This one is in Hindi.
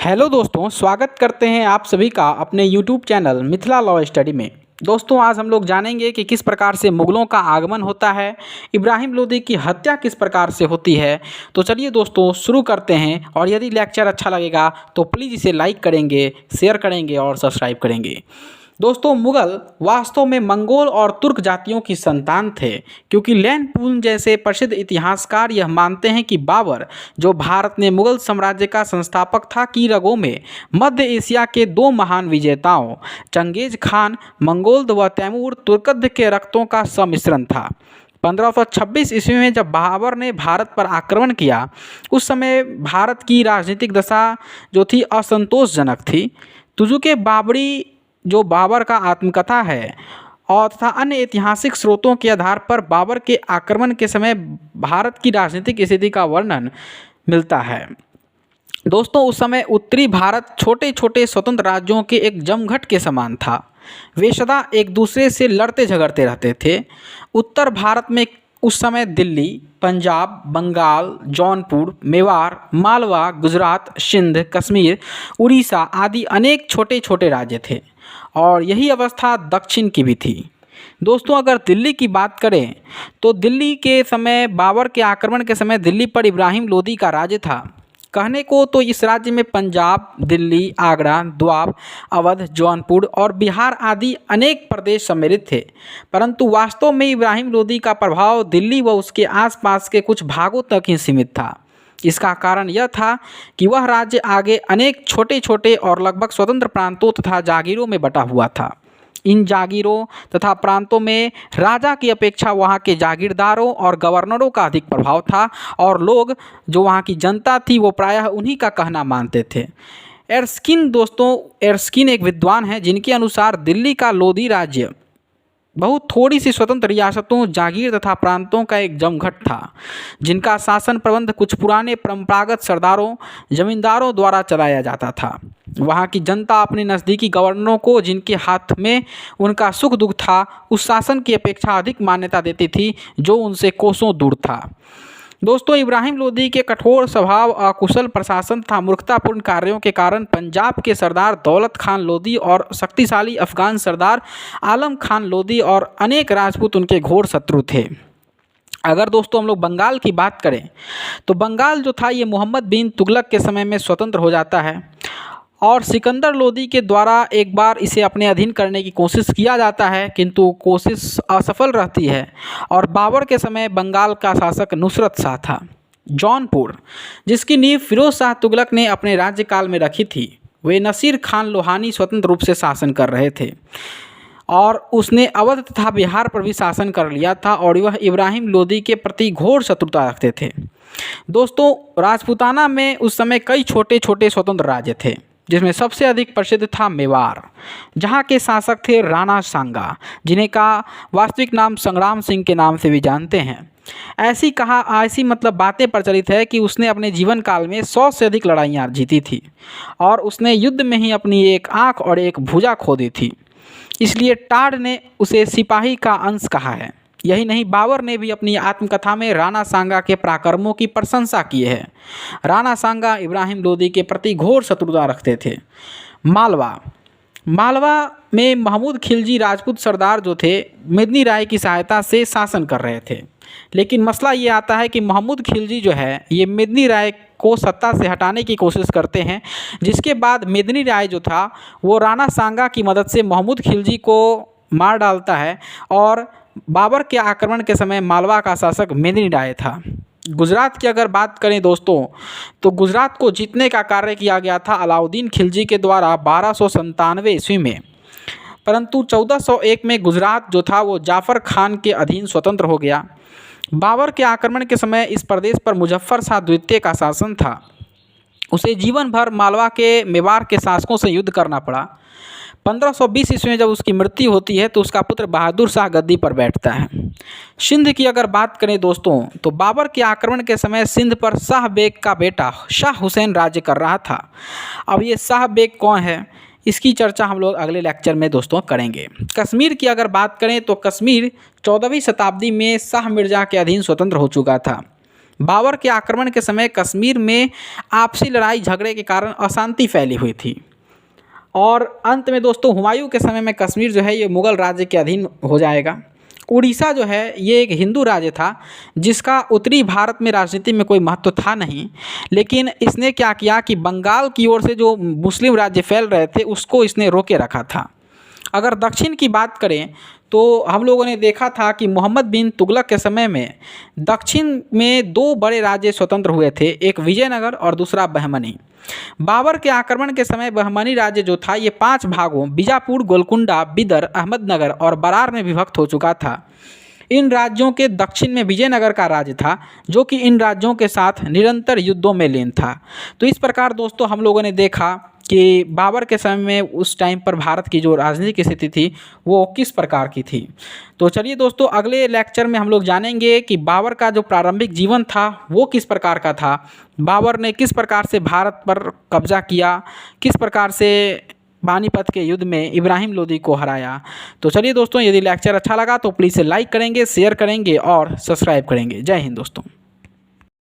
हेलो दोस्तों, स्वागत करते हैं आप सभी का अपने YouTube channel Mithila law study में। दोस्तों, आज हम लोग जानेंगे कि किस प्रकार से मुग़लों का आगमन होता है, इब्राहिम लोदी की हत्या किस प्रकार से होती है। तो चलिए दोस्तों शुरू करते हैं। और यदि लेक्चर अच्छा लगेगा तो प्लीज़ इसे लाइक करेंगे, शेयर करेंगे और सब्सक्राइब करेंगे। दोस्तों, मुग़ल वास्तव में मंगोल और तुर्क जातियों की संतान थे, क्योंकि लैंड जैसे प्रसिद्ध इतिहासकार यह मानते हैं कि बाबर, जो भारत में मुग़ल साम्राज्य का संस्थापक था, की रगों में मध्य एशिया के दो महान विजेताओं चंगेज खान मंगोल व तैमूर तुर्कद के रक्तों का सम्मिश्रण था। 1526 ईस्वी में जब बाबर ने भारत पर आक्रमण किया, उस समय भारत की राजनीतिक दशा जो थी असंतोषजनक थी। तुजुके बाबरी, जो बाबर का आत्मकथा है, और तथा अन्य ऐतिहासिक स्रोतों के आधार पर बाबर के आक्रमण के समय भारत की राजनीतिक स्थिति का वर्णन मिलता है। दोस्तों, उस समय उत्तरी भारत छोटे छोटे स्वतंत्र राज्यों के एक जमघट के समान था। वे सदा एक दूसरे से लड़ते झगड़ते रहते थे। उत्तर भारत में उस समय दिल्ली, पंजाब, बंगाल, जौनपुर, मेवाड़, मालवा, गुजरात, सिंध, कश्मीर, उड़ीसा आदि अनेक छोटे छोटे राज्य थे, और यही अवस्था दक्षिण की भी थी। दोस्तों, अगर दिल्ली की बात करें तो दिल्ली के समय, बाबर के आक्रमण के समय दिल्ली पर इब्राहिम लोदी का राज्य था। कहने को तो इस राज्य में पंजाब, दिल्ली, आगरा, द्वाब, अवध, जौनपुर और बिहार आदि अनेक प्रदेश सम्मिलित थे, परंतु वास्तव में इब्राहिम लोदी का प्रभाव दिल्ली व उसके आसपास के कुछ भागों तक ही सीमित था। इसका कारण यह था कि वह राज्य आगे अनेक छोटे छोटे और लगभग स्वतंत्र प्रांतों तथा जागीरों में बटा हुआ था। इन जागीरों तथा प्रांतों में राजा की अपेक्षा वहाँ के जागीरदारों और गवर्नरों का अधिक प्रभाव था, और लोग, जो वहाँ की जनता थी, वो प्रायः उन्हीं का कहना मानते थे। एर्स्किन एक विद्वान हैं, जिनके अनुसार दिल्ली का लोदी राज्य बहुत थोड़ी सी स्वतंत्र रियासतों, जागीर तथा प्रांतों का एक जमघट था, जिनका शासन प्रबंध कुछ पुराने परंपरागत सरदारों, जमींदारों द्वारा चलाया जाता था। वहाँ की जनता अपने नज़दीकी गवर्नरों को, जिनके हाथ में उनका सुख दुख था, उस शासन की अपेक्षा अधिक मान्यता देती थी, जो उनसे कोसों दूर था। दोस्तों, इब्राहिम लोदी के कठोर स्वभाव, अकुशल प्रशासन तथा मूर्खतापूर्ण कार्यों के कारण पंजाब के सरदार दौलत खान लोदी और शक्तिशाली अफगान सरदार आलम खान लोदी और अनेक राजपूत उनके घोर शत्रु थे। अगर दोस्तों हम लोग बंगाल की बात करें तो बंगाल जो था, ये मोहम्मद बिन तुगलक के समय में स्वतंत्र हो जाता है, और सिकंदर लोदी के द्वारा एक बार इसे अपने अधीन करने की कोशिश किया जाता है, किंतु कोशिश असफल रहती है, और बाबर के समय बंगाल का शासक नुसरत शाह था। जौनपुर, जिसकी नींव फिरोज शाह तुगलक ने अपने राज्यकाल में रखी थी, वे नसीर खान लोहानी स्वतंत्र रूप से शासन कर रहे थे, और उसने अवध तथा बिहार पर भी शासन कर लिया था, और वह इब्राहिम लोदी के प्रति घोर शत्रुता रखते थे। दोस्तों, राजपूताना में उस समय कई छोटे छोटे स्वतंत्र राज्य थे, जिसमें सबसे अधिक प्रसिद्ध था मेवाड़, जहाँ के शासक थे राणा सांगा, जिन्हें का वास्तविक नाम संग्राम सिंह के नाम से भी जानते हैं। ऐसी बातें प्रचलित है कि उसने अपने जीवन काल में 100 से अधिक लड़ाइयाँ जीती थी, और उसने युद्ध में ही अपनी एक आँख और एक भुजा खो दी थी। इसलिए टाड ने उसे सिपाही का अंश कहा है। यही नहीं, बाबर ने भी अपनी आत्मकथा में राणा सांगा के पराक्रमों की प्रशंसा की है। राणा सांगा इब्राहिम लोदी के प्रति घोर शत्रुता रखते थे। मालवा में महमूद खिलजी राजपूत सरदार जो थे, मेदिनी राय की सहायता से शासन कर रहे थे, लेकिन मसला ये आता है कि महमूद खिलजी जो है, ये मेदिनी राय को सत्ता से हटाने की कोशिश करते हैं, जिसके बाद मेदिनी राय जो था, वो राणा सांगा की मदद से महमूद खिलजी को मार डालता है, और बाबर के आक्रमण के समय मालवा का शासक मेदिनी राय था। गुजरात की अगर बात करें दोस्तों, तो गुजरात को जीतने का कार्य किया गया था अलाउद्दीन खिलजी के द्वारा 1297 ईस्वी में, परंतु 1401 में गुजरात जो था वो जाफ़र खान के अधीन स्वतंत्र हो गया। बाबर के आक्रमण के समय इस प्रदेश पर मुजफ्फर शाह द्वितीय का शासन था। उसे जीवन भर मालवा के मेवाड़ के शासकों से युद्ध करना पड़ा। 1520 ईस्वी में जब उसकी मृत्यु होती है, तो उसका पुत्र बहादुर शाह गद्दी पर बैठता है। सिंध की अगर बात करें दोस्तों, तो बाबर के आक्रमण के समय सिंध पर शाह बेग का बेटा शाह हुसैन राज्य कर रहा था। अब ये शाह बेग कौन है, इसकी चर्चा हम लोग अगले लेक्चर में दोस्तों करेंगे। कश्मीर की अगर बात करें तो कश्मीर 14वीं शताब्दी में शाह मिर्ज़ा के अधीन स्वतंत्र हो चुका था। बाबर के आक्रमण के समय कश्मीर में आपसी लड़ाई झगड़े के कारण अशांति फैली हुई थी। और अंत में दोस्तों हुमायूं के समय में कश्मीर जो है ये मुग़ल राज्य के अधीन हो जाएगा। उड़ीसा जो है ये एक हिंदू राज्य था जिसका उत्तरी भारत में राजनीति में कोई महत्व था नहीं, लेकिन इसने क्या किया कि बंगाल की ओर से जो मुस्लिम राज्य फैल रहे थे उसको इसने रोके रखा था। अगर दक्षिण की बात करें तो हम लोगों ने देखा था कि मोहम्मद बिन तुगलक के समय में दक्षिण में दो बड़े राज्य स्वतंत्र हुए थे, एक विजयनगर और दूसरा बहमनी। बाबर के आक्रमण के समय बहमनी राज्य जो था ये 5 भागों बीजापुर, गोलकुंडा, बिदर, अहमदनगर और बरार में विभक्त हो चुका था। इन राज्यों के दक्षिण में विजयनगर का राज्य था जो कि इन राज्यों के साथ निरंतर युद्धों में लीन था। तो इस प्रकार दोस्तों हम लोगों ने देखा कि बाबर के समय में उस टाइम पर भारत की जो राजनीतिक स्थिति थी वो किस प्रकार की थी। तो चलिए दोस्तों अगले लेक्चर में हम लोग जानेंगे कि बाबर का जो प्रारंभिक जीवन था वो किस प्रकार का था, बाबर ने किस प्रकार से भारत पर कब्जा किया, किस प्रकार से पानीपत के युद्ध में इब्राहिम लोदी को हराया। तो चलिए दोस्तों यदि लेक्चर अच्छा लगा तो प्लीज़ लाइक करेंगे, शेयर करेंगे और सब्सक्राइब करेंगे। जय हिंद दोस्तों।